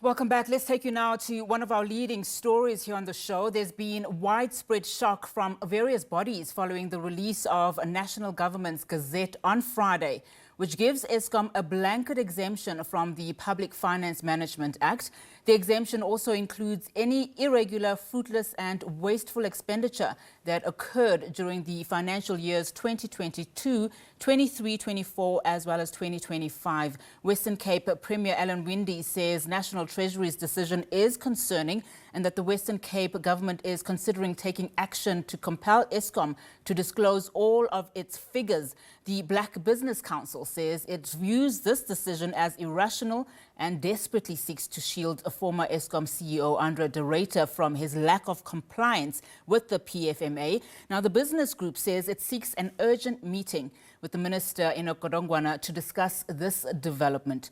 Welcome back. Let's take you now to one of our leading stories here on the show. There's been widespread shock from various bodies following the release of a national government's gazette on Friday, which gives Eskom a blanket exemption from the Public Finance Management Act. The exemption also includes any irregular, fruitless and wasteful expenditure that occurred during the financial years 2022, 23, 24 as well as 2025. Western Cape Premier Alan Winde says National Treasury's decision is concerning and that the Western Cape government is considering taking action to compel Eskom to disclose all of its figures. The Black Business Council says it views this decision as irrational and desperately seeks to shield a former Eskom CEO Andre de Ruyter from his lack of compliance with the PFMA. Now, the business group says it seeks an urgent meeting with the Minister in Okodongwana to discuss this development.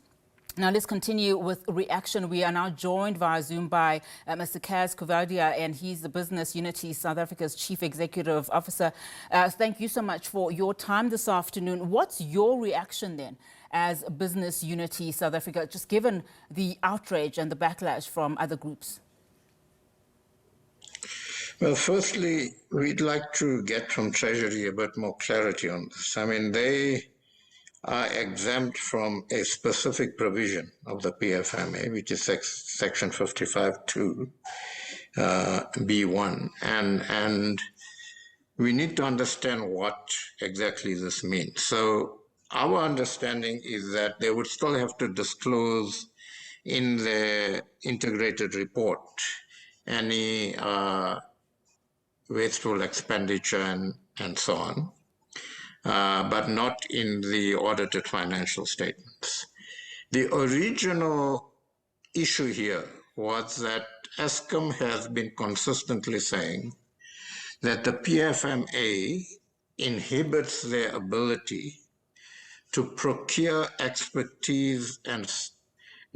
Now, let's continue with reaction. We are now joined via Zoom by Mr. Cas Coovadia, and he's the Business Unity South Africa's Chief Executive Officer. Thank you so much for your time this afternoon. What's your reaction then as Business Unity South Africa, just given the outrage and the backlash from other groups? Well, firstly, we'd like to get from Treasury a bit more clarity on this. I mean, they are exempt from a specific provision of the PFMA, which is Section 55(2) B1, and we need to understand what exactly this means. So our understanding is that they would still have to disclose in the integrated report any wasteful expenditure and so on. But not in the audited financial statements. The original issue here was that Eskom has been consistently saying that the PFMA inhibits their ability to procure expertise and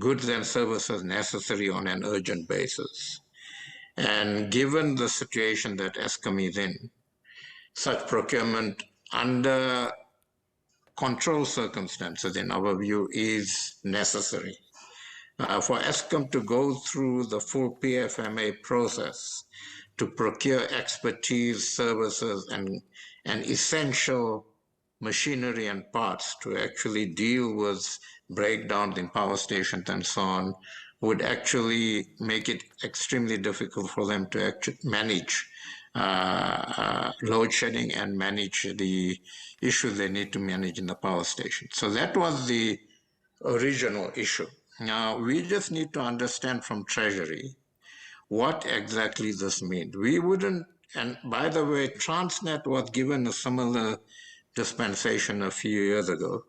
goods and services necessary on an urgent basis. And given the situation that Eskom is in, such procurement under control circumstances, in our view, is necessary. For Eskom to go through the full PFMA process to procure expertise, services, and essential machinery and parts to actually deal with breakdowns in power stations and so on would actually make it extremely difficult for them to actually manage load shedding and manage the issues they need to manage in the power station. So that was the original issue. Now, we just need to understand from Treasury what exactly this means. We wouldn't, and by the way, Transnet was given a similar dispensation a few years ago,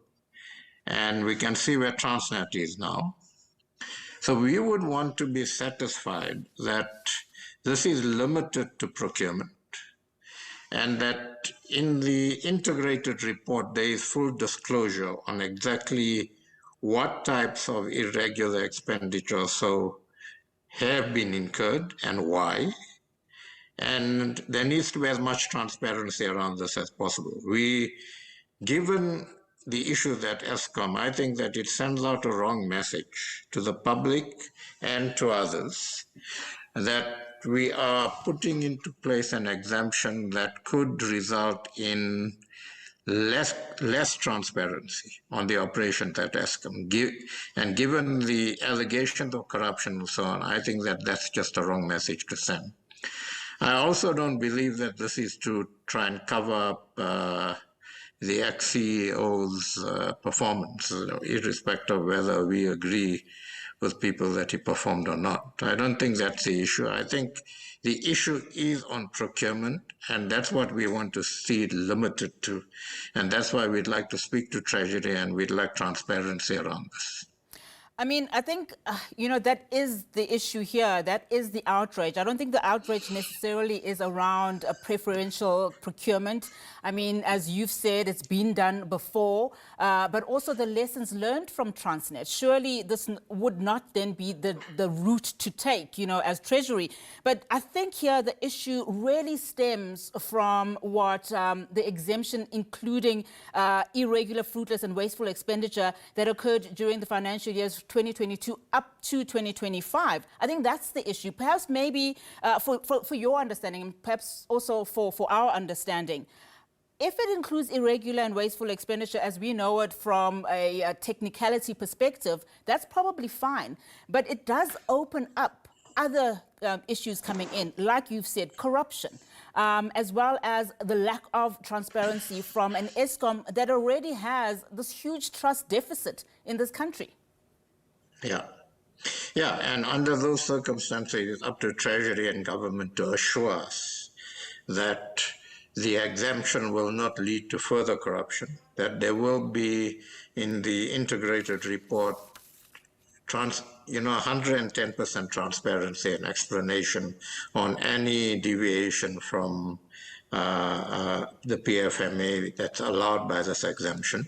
and we can see where Transnet is now. So we would want to be satisfied that this is limited to procurement, and that in the integrated report, there is full disclosure on exactly what types of irregular expenditure have been incurred and why. And there needs to be as much transparency around this as possible. Given the issues at Eskom, I think that it sends out a wrong message to the public and to others that we are putting into place an exemption that could result in less transparency on the operations at Eskom. And given the allegations of corruption and so on, I think that that's just a wrong message to send. I also don't believe that this is to try and cover up the ex-CEO's performance, irrespective of whether we agree with people that he performed or not. I don't think that's the issue. I think the issue is on procurement, and that's what we want to see it limited to. And that's why we'd like to speak to Treasury, and we'd like transparency around this. I mean, I think, that is the issue here. That is the outrage. I don't think the outrage necessarily is around a preferential procurement. I mean, as you've said, it's been done before, but also the lessons learned from Transnet. Surely this would not then be the route to take, as Treasury. But I think here the issue really stems from what the exemption, including irregular, fruitless and wasteful expenditure that occurred during the financial years 2022 up to 2025. I think that's the issue. Perhaps maybe for your understanding, and perhaps also for our understanding, if it includes irregular and wasteful expenditure as we know it from a technicality perspective, that's probably fine. But it does open up other issues coming in, like you've said, corruption, as well as the lack of transparency from an Eskom that already has this huge trust deficit in this country. Yeah. Yeah, and under those circumstances, it's up to Treasury and government to assure us that the exemption will not lead to further corruption, that there will be in the integrated report 110% transparency and explanation on any deviation from the PFMA that's allowed by this exemption.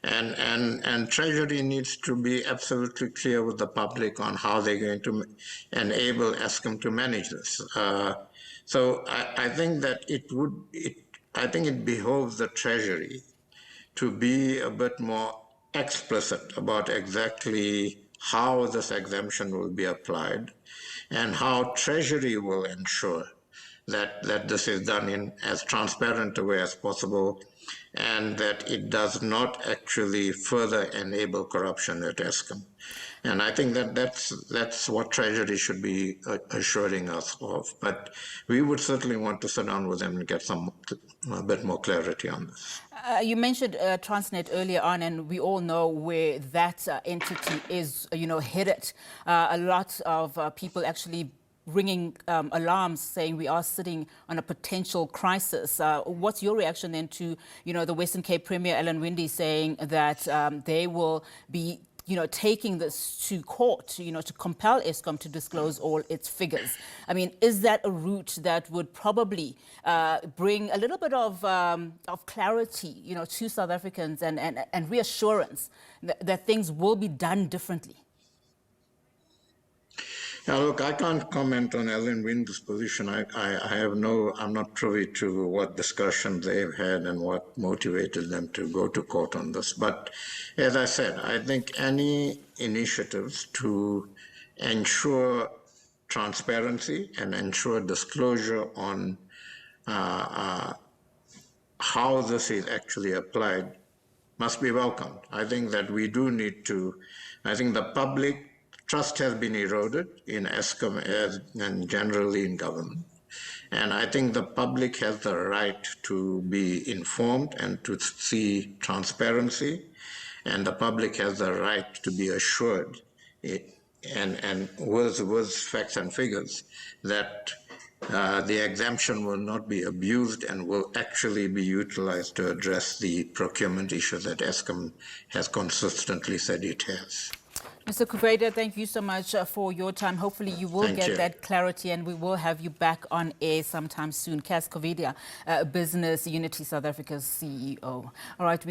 And Treasury needs to be absolutely clear with the public on how they're going to enable Eskom to manage this. So I think that I think it behoves the Treasury to be a bit more explicit about exactly how this exemption will be applied and how Treasury will ensure that this is done in as transparent a way as possible and that it does not actually further enable corruption at Eskom. And I think that's what Treasury should be assuring us of. But we would certainly want to sit down with them and get a bit more clarity on this. You mentioned Transnet earlier on, and we all know where that entity is, headed. A lot of people actually ringing alarms saying we are sitting on a potential crisis. What's your reaction then to, the Western Cape Premier, Alan Winde, saying that they will be taking this to court, to compel Eskom to disclose all its figures? I mean, is that a route that would probably bring a little bit of clarity, to South Africans and reassurance that things will be done differently? Now, look, I can't comment on Alan Winde's position. I'm not privy to what discussions they've had and what motivated them to go to court on this. But as I said, I think any initiatives to ensure transparency and ensure disclosure on how this is actually applied must be welcomed. I think that we do need to, I think the public trust has been eroded in Eskom and generally in government. And I think the public has the right to be informed and to see transparency. And the public has the right to be assured, and with facts and figures, that the exemption will not be abused and will actually be utilized to address the procurement issue that Eskom has consistently said it has. Mr. Coovadia, thank you so much for your time. Hopefully you will get that clarity and we will have you back on air sometime soon. Cas Coovadia, Business Unity South Africa's CEO. All right.